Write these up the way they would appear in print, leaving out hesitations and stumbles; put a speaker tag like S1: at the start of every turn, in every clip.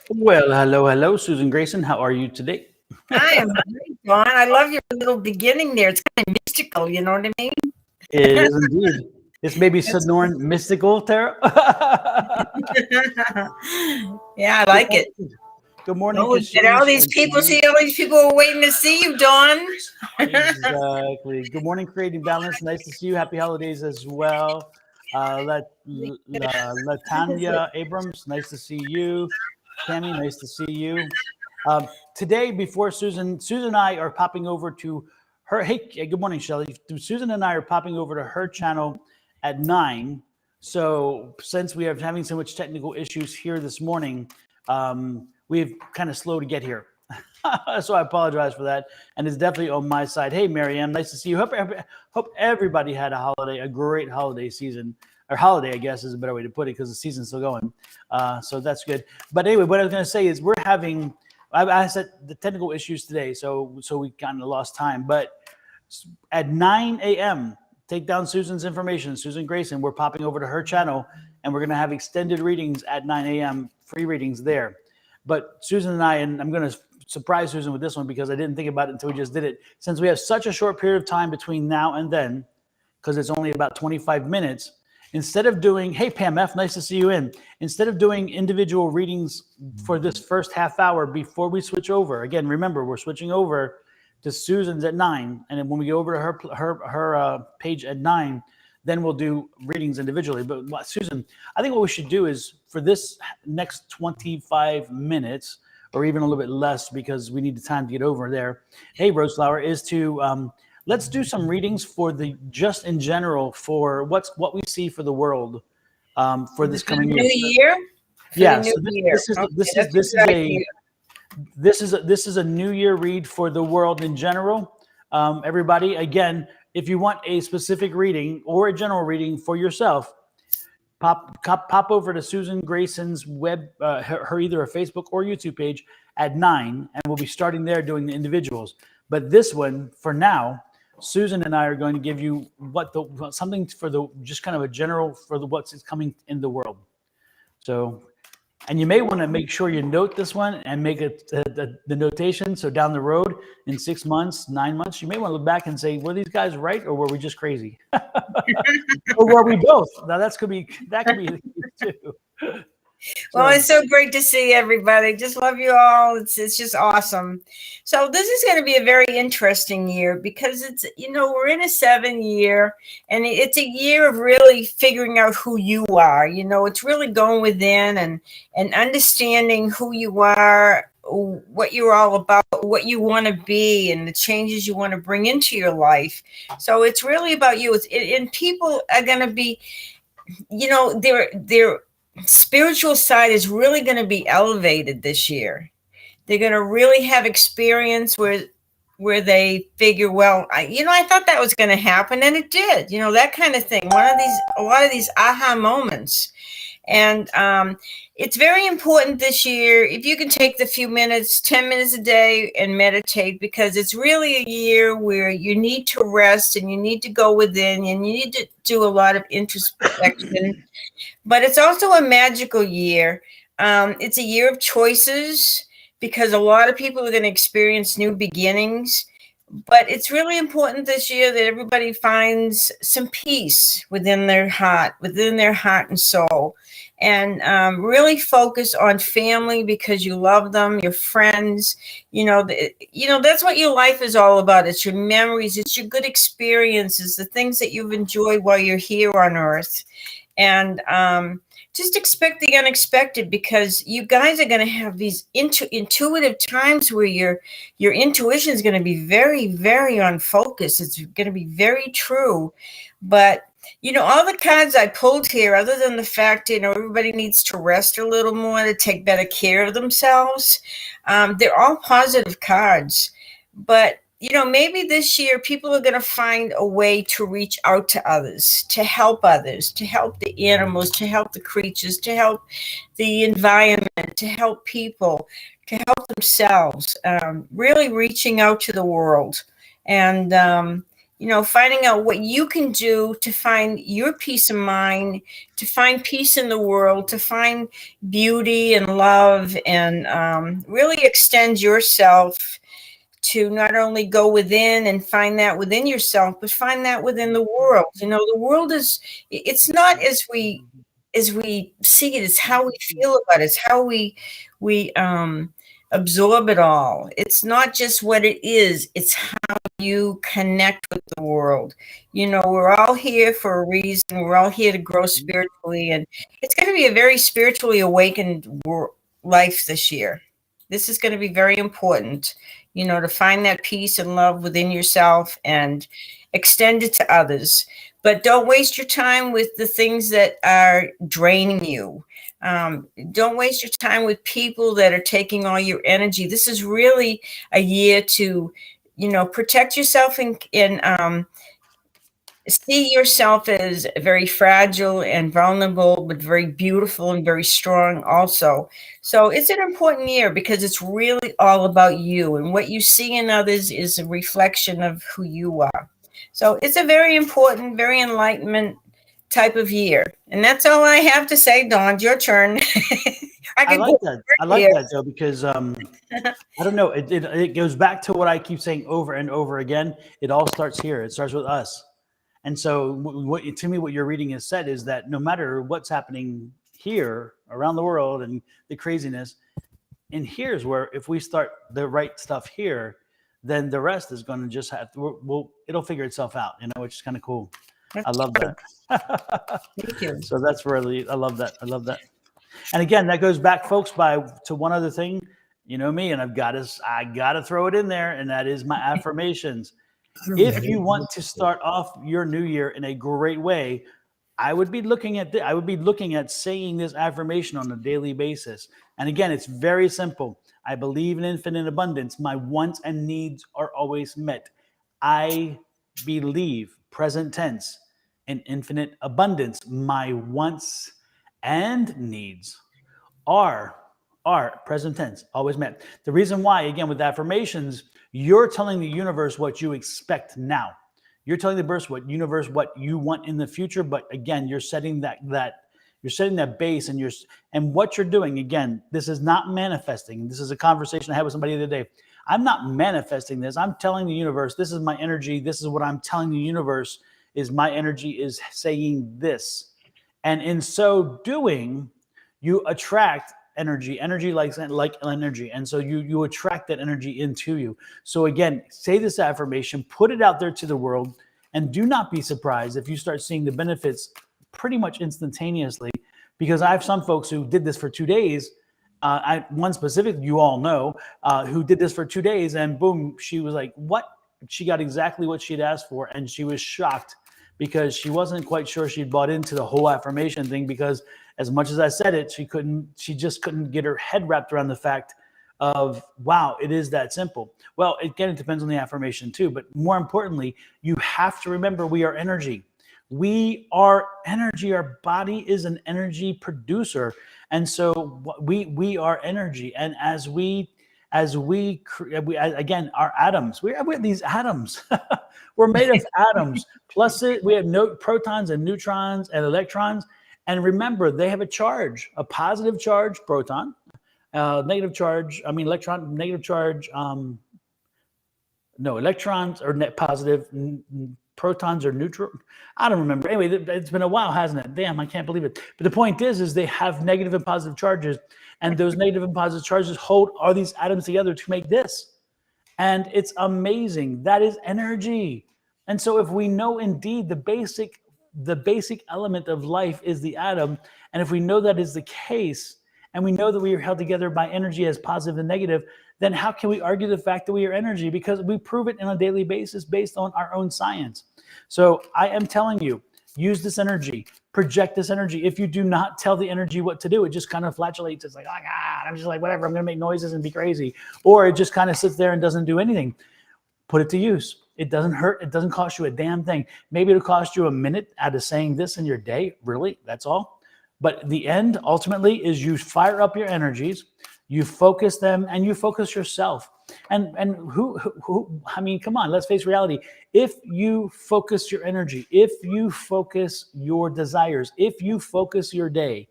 S1: Well, hello, hello, Susan Grayson. How are you today?
S2: I am great, Dawn. I love your little beginning there. It's kind of mystical, you know what I mean?
S1: It is indeed. This may be
S2: That's
S1: Sonoran mystical, Tara.
S2: yeah, I
S1: Good
S2: like it.
S1: morning. Good morning,
S2: Oh, we get all
S1: Kashish
S2: these
S1: and
S2: people.
S1: Tamara.
S2: See, all these people are waiting to see you, Dawn.
S1: Exactly. Good morning, Creating Balance. Nice to see you. Happy holidays as well. Latanya Abrams, nice to see you. Tammy, nice to see you. Today, before Susan and I are popping over to her. Hey, good morning, Shelly. Susan and I are popping over to her channel at 9. So, since we are having so much technical issues here this morning, we've kind of slow to get here. So I apologize for that, and it's definitely on my side. Hey, Marianne, nice to see you. Hope everybody had a great holiday season, or holiday, I guess is a better way to put it, because the season's still going. So that's good. But anyway, what I was going to say is we're having. I said the technical issues today, so we kind of lost time. But at 9 a.m., take down Susan's information, Susan Grayson. We're popping over to her channel, and we're going to have extended readings at 9 a.m. Free readings there. But Susan and I'm going to surprise Susan with this one because I didn't think about it until we just did it. Since we have such a short period of time between now and then, because it's only about 25 minutes, instead of doing, hey, Pam F., nice to see you in. Instead of doing individual readings for this first half hour before we switch over, again, remember, we're switching over to Susan's at 9. And then when we go over to her page at 9, then we'll do readings individually. But Susan, I think what we should do is for this next 25 minutes, or even a little bit less because we need the time to get over there. Hey, Roseflower, is to let's do some readings for the just in general for what we see for the world for this
S2: For the
S1: coming year.
S2: new year? For the
S1: Yeah,
S2: new
S1: so
S2: year. Okay, that's a good idea.
S1: this is a New Year read for the world in general. Everybody, again, if you want a specific reading or a general reading for yourself, pop over to Susan Grayson's her either a Facebook or YouTube page at 9, and we'll be starting there doing the individuals. But this one, for now, Susan and I are going to give you something for the just kind of a general for the what's coming in the world. So, and you may want to make sure you note this one and make it the notation. So down the road, in 6 months, 9 months, you may want to look back and say, were these guys right, or were we just crazy? Or were we both? Now that could be the case too.
S2: Well,
S1: So
S2: it's so great to see everybody. Just love you all. It's just awesome. So this is going to be a very interesting year because we're in a 7 year, and it's a year of really figuring out who you are. It's really going within and understanding who you are, what you're all about, what you want to be, and the changes you want to bring into your life. So it's really about you. And people are going to be, their spiritual side is really going to be elevated this year. They're going to really have experience where they figure, well, I thought that was going to happen, and it did. That kind of thing. A lot of these aha moments. And it's very important this year if you can take the few minutes, 10 minutes a day, and meditate, because it's really a year where you need to rest and you need to go within and you need to do a lot of introspection. But it's also a magical year. It's a year of choices because a lot of people are going to experience new beginnings. But it's really important this year that everybody finds some peace within their heart and soul, and really focus on family because you love them, your friends. That's what your life is all about. It's your memories, it's your good experiences, the things that you've enjoyed while you're here on Earth, and just expect the unexpected, because you guys are going to have these intuitive times where your intuition is going to be very, very on focus. It's going to be very true. But all the cards I pulled here, other than the fact everybody needs to rest a little more to take better care of themselves, they're all positive cards. But maybe this year people are going to find a way to reach out to others, to help the animals, to help the creatures, to help the environment, to help people, to help themselves, really reaching out to the world. And finding out what you can do to find your peace of mind, to find peace in the world, to find beauty and love, and really extend yourself to not only go within and find that within yourself, but find that within the world. The world it's not as we see it, it's how we feel about it, it's how we absorb it all. It's not just what it is, it's how you connect with the world. We're all here for a reason. We're all here to grow spiritually, and it's going to be a very spiritually awakened life this year. This is going to be very important, to find that peace and love within yourself and extend it to others. But don't waste your time with the things that are draining you. Don't waste your time with people that are taking all your energy. This is really a year to, protect yourself and see yourself as very fragile and vulnerable, but very beautiful and very strong also. So it's an important year because it's really all about you, and what you see in others is a reflection of who you are. So it's a very important, very enlightenment type of year. And that's all I have to say, Dawn. Your turn.
S1: I like that. I like that, Joe, because I don't know. It goes back to what I keep saying over and over again. It all starts here. It starts with us. And so what you're reading is said is that no matter what's happening here around the world and the craziness, and here's where if we start the right stuff here, then the rest is going to just have to, it'll figure itself out, which is kind of cool. I love that.
S2: Thank you.
S1: So that's really, I love that. I love that. And again, that goes back, folks, to one other thing. You know me, and I gotta throw it in there, and that is my affirmations. If you want to start off your new year in a great way, I would be looking at saying this affirmation on a daily basis. And again, it's very simple. I believe in infinite abundance. My wants and needs are always met. I believe, present tense, in infinite abundance. My wants and needs are present tense, always met. The reason why, again, with affirmations, you're telling the universe what you expect now. You're telling the universe what you want in the future. But again, you're setting that base, and what you're doing. Again, this is not manifesting. This is a conversation I had with somebody the other day. I'm not manifesting this. I'm telling the universe, this is my energy. This is what I'm telling the universe is my energy is saying this. And in so doing, you attract energy like energy. And so you attract that energy into you. So again, say this affirmation, put it out there to the world, and do not be surprised if you start seeing the benefits pretty much instantaneously, because I have some folks who did this for 2 days. One specific, you all know, who did this for 2 days, and boom, she was like, what? She got exactly what she'd asked for. And she was shocked because she wasn't quite sure she'd bought into the whole affirmation thing, because as much as I said it, she just couldn't get her head wrapped around the fact of, wow, it is that simple. Well, again, it depends on the affirmation too, but more importantly, you have to remember we are energy. We are energy. Our body is an energy producer. And so we are energy. And as we again, our atoms, we have these atoms. We're made of atoms. Plus we have protons and neutrons and electrons. And remember, they have a charge, a positive charge, proton, negative charge, electron, negative charge, electrons are net positive, protons are neutral. I don't remember. Anyway, it's been a while, hasn't it? Damn, I can't believe it. But the point is they have negative and positive charges, and those negative and positive charges hold all these atoms together to make this. And it's amazing. That is energy. And so if we know indeed the basic element of life is the atom, and if we know that is the case, and we know that we are held together by energy as positive and negative, then how can we argue the fact that we are energy? Because we prove it on a daily basis based on our own science. So I am telling you, use this energy, project this energy. If you do not tell the energy what to do, it just kind of flatulates. It's like, oh God, I'm just like, whatever, I'm going to make noises and be crazy. Or it just kind of sits there and doesn't do anything. Put it to use. It doesn't hurt. It doesn't cost you a damn thing. Maybe it'll cost you a minute out of saying this in your day. Really? That's all. But the end ultimately is you fire up your energies, you focus them, and you focus yourself. And who I mean, come on, let's face reality. If you focus your energy, if you focus your desires, if you focus your day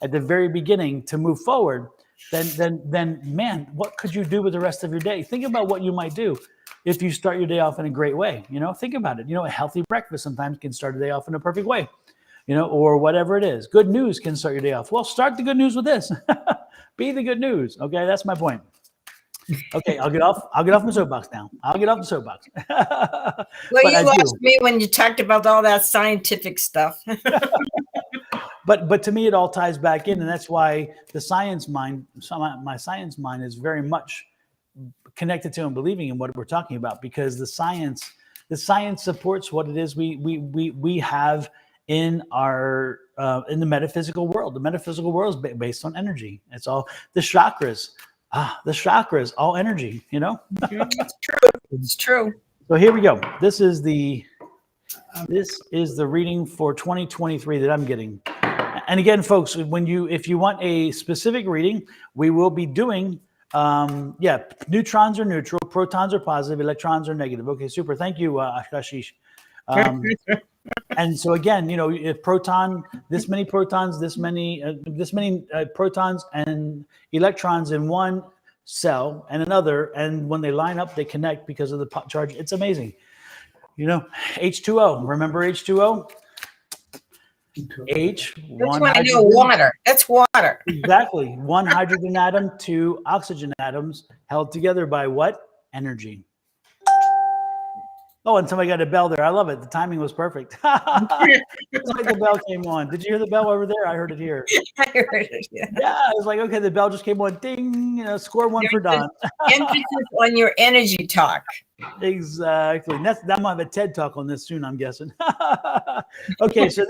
S1: at the very beginning to move forward, then man, what could you do with the rest of your day? Think about what you might do if you start your day off in a great way. Think about it. A healthy breakfast sometimes can start a day off in a perfect way, or whatever it is. Good news can start your day off. Well, start the good news with this. Be the good news. Okay, that's my point. Okay, I'll get off my soapbox now. I'll get off the soapbox.
S2: Well,
S1: but
S2: you lost me when you talked about all that scientific stuff.
S1: But to me, it all ties back in, and that's why the science mind, my science mind, is very much connected to and believing in what we're talking about, because the science supports what it is we have in our in the metaphysical world. The metaphysical world is based on energy. It's all the chakras. The chakras, all energy.
S2: It's true. It's true.
S1: So here we go. This is the reading for 2023 that I'm getting. And again, folks, if you want a specific reading, we will be doing, neutrons are neutral, protons are positive, electrons are negative. Okay, super. Thank you, Ashish. And so again, if proton, this many protons, this many protons and electrons in one cell and another, and when they line up, they connect because of the charge. It's amazing. H2O. Remember H2O?
S2: That's when I know water. That's water.
S1: Exactly. One hydrogen atom, two oxygen atoms held together by what? Energy. Oh, and somebody got a bell there. I love it. The timing was perfect. It's like the bell came on. Did you hear the bell over there? I heard it here.
S2: I heard it. Yeah.
S1: I was like, okay, the bell just came on. Ding. Score one for Don.
S2: Emphasis on your energy talk.
S1: Exactly. I'm gonna have a TED talk on this soon, I'm guessing. Okay, so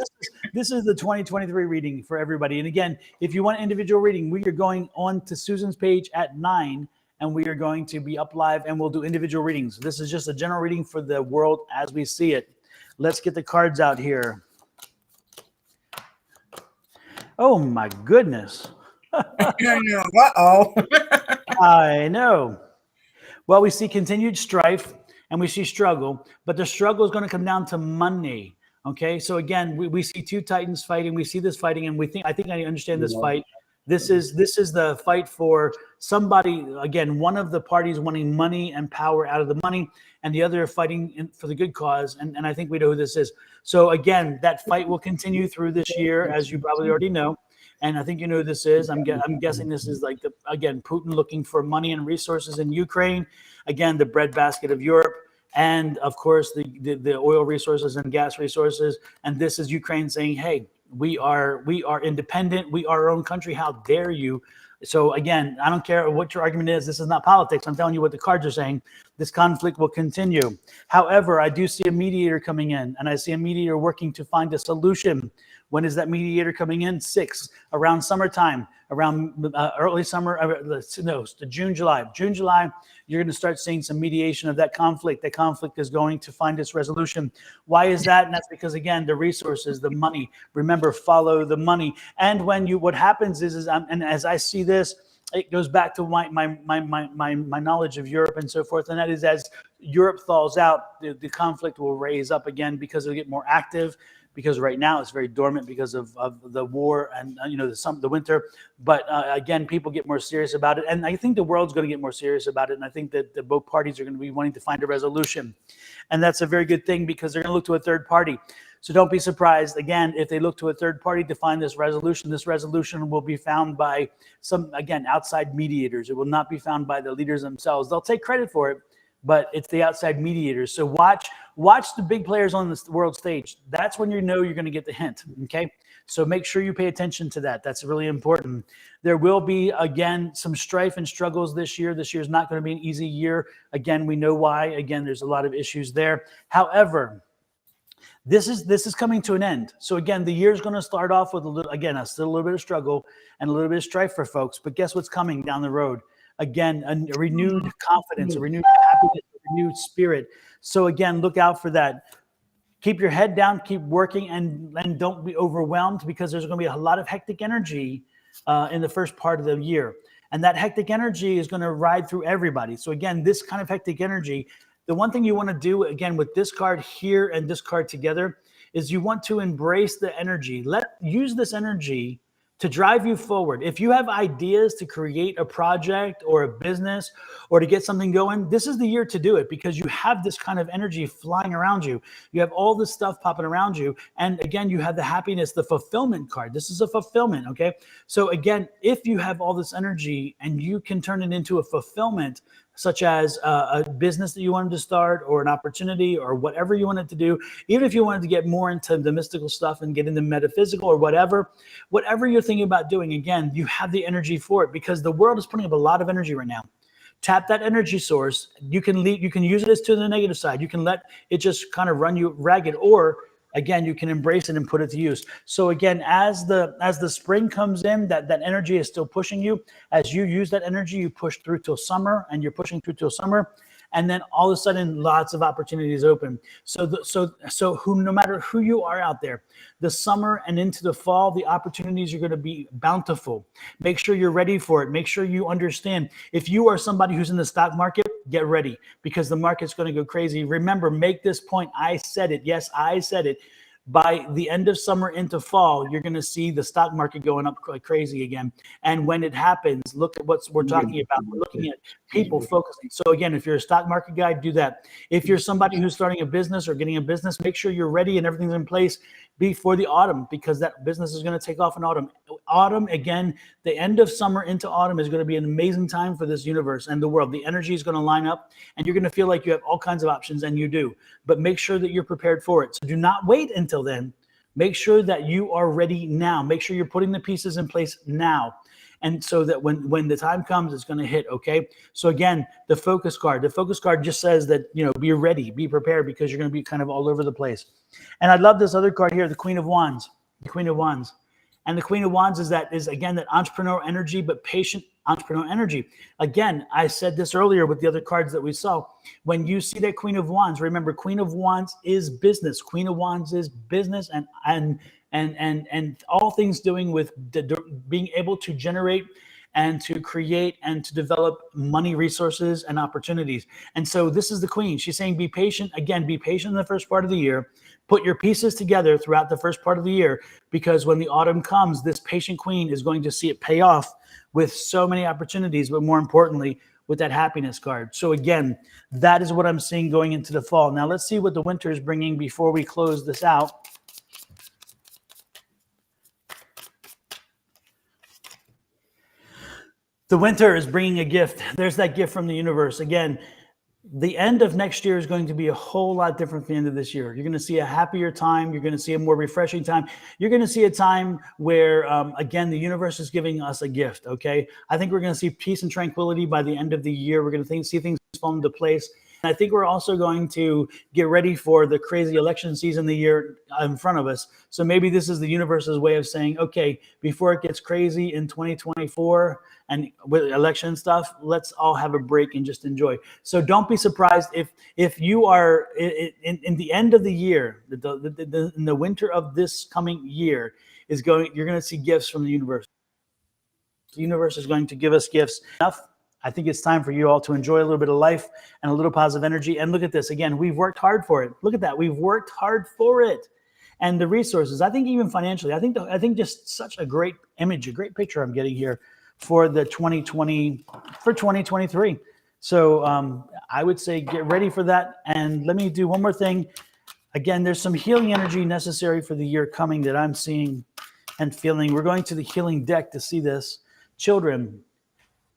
S1: this is the 2023 reading for everybody. And again, if you want an individual reading, we are going on to Susan's page at 9, and we are going to be up live, and we'll do individual readings. This is just a general reading for the world as we see it. Let's get the cards out here. Oh my goodness.
S2: Uh-oh.
S1: I know. Well, we see continued strife and we see struggle, but the struggle is going to come down to money. Okay, so again, we see two titans fighting. We see this fighting, and I think I understand this fight. This is the fight for somebody. Again, one of the parties wanting money and power out of the money, and the other fighting for the good cause. And I think we know who this is. So again, that fight will continue through this year, as you probably already know. And I think you know who this is. I'm guessing this is like Putin looking for money and resources in Ukraine. Again, the breadbasket of Europe, and of course the oil resources and gas resources. And this is Ukraine saying, "Hey, we are independent. We are our own country. How dare you?" So again, I don't care what your argument is. This is not politics. I'm telling you what the cards are saying. This conflict will continue. However, I do see a mediator coming in, and I see a mediator working to find a solution. When is that mediator coming in? 6, around summertime, around early summer, June, July. June, July, you're going to start seeing some mediation of that conflict. The conflict is going to find its resolution. Why is that? And that's because, again, the resources, the money. Remember, follow the money. And what happens is and as I see this, it goes back to my knowledge of Europe and so forth. And that is, as Europe thaws out, the conflict will raise up again because it'll get more active. Because right now it's very dormant because of the war and the winter. But again, people get more serious about it, and I think the world's going to get more serious about it. And I think that both parties are going to be wanting to find a resolution, and that's a very good thing because they're going to look to a third party. So don't be surprised again if they look to a third party to find this resolution. This resolution will be found by some outside mediators. It will not be found by the leaders themselves. They'll take credit for it, but it's the outside mediators. So watch the big players on the world stage. That's when you know you're going to get the hint, okay? So make sure you pay attention to that. That's really important. There will be, again, some strife and struggles this year. This year is not going to be an easy year. Again, we know why. Again, there's a lot of issues there. However, this is coming to an end. So again, the year is going to start off with still a little bit of struggle and a little bit of strife for folks. But guess what's coming down the road? Again, a renewed confidence, a renewed happiness, a renewed spirit. So again, look out for that. Keep your head down, keep working, and don't be overwhelmed because there's going to be a lot of hectic energy in the first part of the year. And that hectic energy is going to ride through everybody. So again, this kind of hectic energy, the one thing you want to do again with this card here and this card together is you want to embrace the energy. Use this energy to drive you forward. If you have ideas to create a project or a business or to get something going, this is the year to do it because you have this kind of energy flying around you. You have all this stuff popping around you. And again, you have the happiness, the fulfillment card. This is a fulfillment, okay? So again, if you have all this energy and you can turn it into a fulfillment, such as a business that you wanted to start or an opportunity or whatever you wanted to do, even if you wanted to get more into the mystical stuff and get into metaphysical or whatever you're thinking about doing, again, you have the energy for it because the world is putting up a lot of energy right now. Tap that energy source. You can use it as to the negative side. You can let it just kind of run you ragged, or again, you can embrace it and put it to use. So again, as the spring comes in, that energy is still pushing you. As you use that energy, you push through till summer, and you're pushing through till summer. And then all of a sudden, lots of opportunities open. No matter who you are out there, the summer and into the fall, the opportunities are going to be bountiful. Make sure you're ready for it. Make sure you understand. If you are somebody who's in the stock market, get ready because the market's going to go crazy. Remember, make this point. I said it. Yes, I said it. By the end of summer into fall, you're going to see the stock market going up like crazy again. And when it happens, look at what we're talking about. We're looking at people focusing. So again, if you're a stock market guy, do that. If you're somebody who's starting a business or getting a business, make sure you're ready and everything's in place before the autumn because that business is going to take off in autumn. Autumn, again, the end of summer into autumn is going to be an amazing time for this universe and the world. The energy is going to line up and you're going to feel like you have all kinds of options, and you do. But make sure that you're prepared for it. So do not wait until then. Make sure that you are ready now. Make sure you're putting the pieces in place now. And so that when the time comes, it's going to hit, okay? So again, the focus card just says that, be ready, be prepared because you're going to be kind of all over the place. And I love this other card here, the Queen of Wands, And the Queen of Wands is again, that entrepreneur energy, but patient entrepreneur energy. Again, I said this earlier with the other cards that we saw. When you see that Queen of Wands, remember, Queen of Wands is business. Queen of Wands is business and all things doing with being able to generate and to create and to develop money, resources, and opportunities. And so this is the Queen. She's saying, be patient. Again, be patient in the first part of the year. Put your pieces together throughout the first part of the year, because when the autumn comes, this patient Queen is going to see it pay off with so many opportunities, but more importantly, with that happiness card. So again, that is what I'm seeing going into the fall. Now let's see what the winter is bringing before we close this out. The winter is bringing a gift. There's that gift from the universe. Again, the end of next year is going to be a whole lot different from the end of this year. You're going to see a happier time. You're going to see a more refreshing time. You're going to see a time where, again, the universe is giving us a gift, okay? I think we're going to see peace and tranquility by the end of the year. We're going to see things fall into place. And I think we're also going to get ready for the crazy election season of the year in front of us. So maybe this is the universe's way of saying, okay, before it gets crazy in 2024 and with election stuff, let's all have a break and just enjoy. So don't be surprised if you are in the end of the year, in the winter of this coming year you're going to see gifts from the universe. The universe is going to give us gifts. I think it's time for you all to enjoy a little bit of life and a little positive energy. And look at this. Again, we've worked hard for it. Look at that. We've worked hard for it. And the resources, I think even financially, I think just such a great image, a great picture I'm getting here for 2023. So I would say get ready for that. And let me do one more thing. Again, there's some healing energy necessary for the year coming that I'm seeing and feeling. We're going to the healing deck to see this. Children.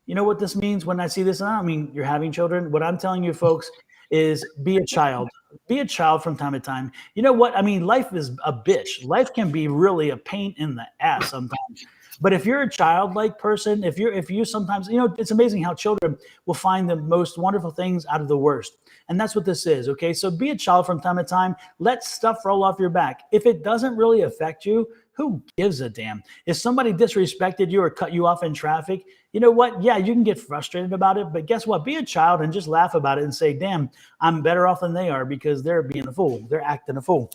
S1: You know what this means when I see this? And I don't mean you're having children. What I'm telling you, folks, is be a child. Be a child from time to time. You know what? I mean, life is a bitch. Life can be really a pain in the ass sometimes. But if you're a childlike person, if you sometimes, it's amazing how children will find the most wonderful things out of the worst. And that's what this is, okay? So be a child from time to time. Let stuff roll off your back. If it doesn't really affect you, who gives a damn? If somebody disrespected you or cut you off in traffic, you know what? Yeah, you can get frustrated about it, but guess what? Be a child and just laugh about it and say, damn, I'm better off than they are because they're being a fool. They're acting a fool.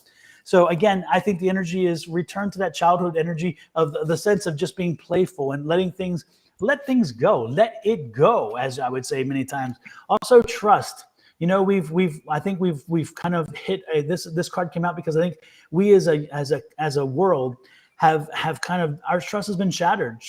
S1: So again, I think the energy is return to that childhood energy of the sense of just being playful and let things go, let it go, as I would say many times. Also trust. I think we've kind of hit this card came out because I think we as a world have kind of, our trust has been shattered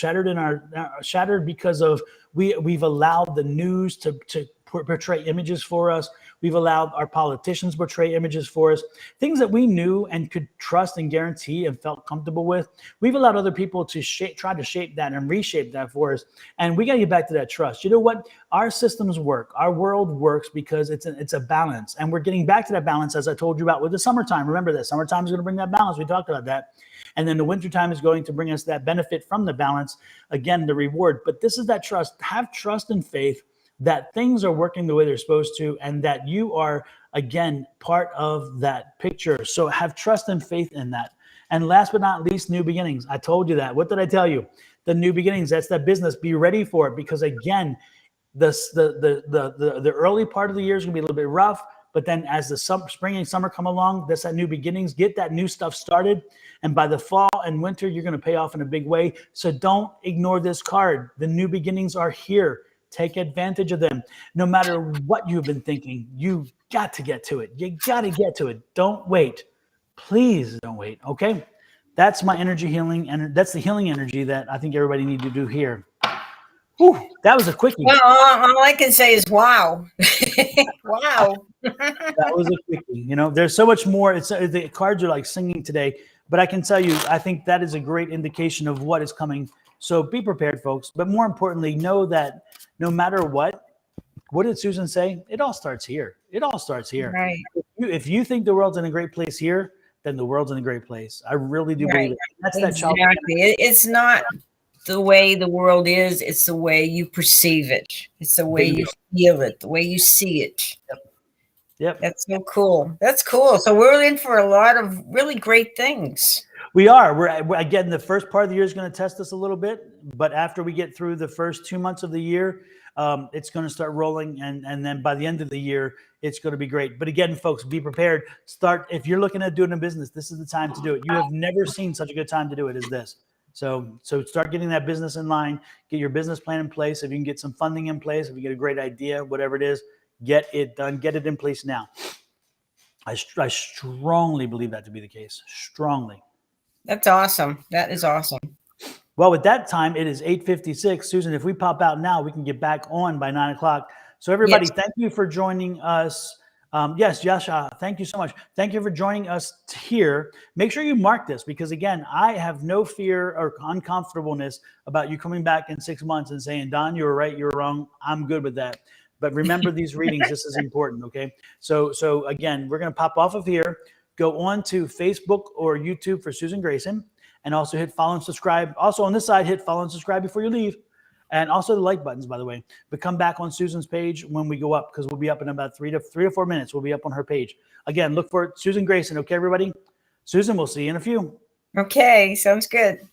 S1: because of we've allowed the news to portray images for us. We've allowed our politicians portray images for us, things that we knew and could trust and guarantee and felt comfortable with. We've allowed other people to try to shape that and reshape that for us. And we got to get back to that trust. You know what? Our systems work. Our world works because it's a balance. And we're getting back to that balance, as I told you about with the summertime. Remember that summertime is going to bring that balance. We talked about that. And then the wintertime is going to bring us that benefit from the balance. Again, the reward. But this is that trust. Have trust and faith that things are working the way they're supposed to, and that you are, again, part of that picture. So have trust and faith in that. And last but not least, new beginnings. I told you that. What did I tell you? The new beginnings, that's that business. Be ready for it, because again, the early part of the year is going to be a little bit rough, but then as the spring and summer come along, that's that new beginnings. Get that new stuff started, and by the fall and winter, you're going to pay off in a big way. So don't ignore this card. The new beginnings are here. Take advantage of them. No matter what you've been thinking, you got to get to it. You got to get to it. Don't wait. Please don't wait. Okay? That's my energy healing, and that's the healing energy that I think everybody needs to do here. Whew, that was a quickie.
S2: Well, all I can say is wow. Wow.
S1: That was a quickie. There's so much more. The cards are like singing today, but I can tell you, I think that is a great indication of what is coming. So be prepared, folks. But more importantly, know that no matter what did Susan say? It all starts here. It all starts here.
S2: Right.
S1: If you think the world's in a great place here, then the world's in a great place. I really do believe it. That's that child.
S2: It's not the way the world is. It's the way you perceive it. It's the way you feel it, the way you see it.
S1: Yep.
S2: That's so cool. That's cool. So we're in for a lot of really great things.
S1: We are. We're again, the first part of the year is going to test us a little bit, but after we get through the first 2 months of the year, it's going to start rolling, and then by the end of the year, it's going to be great. But again, folks, be prepared. If you're looking at doing a business, this is the time to do it. You have never seen such a good time to do it as this. So start getting that business in line. Get your business plan in place. If you can get some funding in place, if you get a great idea, whatever it is, get it done. Get it in place now. I strongly believe that to be the case. Strongly.
S2: That's awesome. That is awesome.
S1: Well, with that time, it is 8:56. Susan, if we pop out now, we can get back on by 9 o'clock. So everybody,
S2: Yes.
S1: Thank you for joining us. Yes, Yasha, thank you so much. Thank you for joining us here. Make sure you mark this, because again, I have no fear or uncomfortableness about you coming back in 6 months and saying, Don, you were right, you were wrong. I'm good with that. But remember these readings. This is important, okay? So again, we're going to pop off of here. Go on to Facebook or YouTube for Susan Grayson, and also hit follow and subscribe. Also on this side, hit follow and subscribe before you leave. And also the like buttons, by the way. But come back on Susan's page when we go up, because we'll be up in about 3 to 4 minutes. We'll be up on her page. Again, look for Susan Grayson. Okay, everybody? Susan, we'll see you in a few.
S2: Okay, sounds good.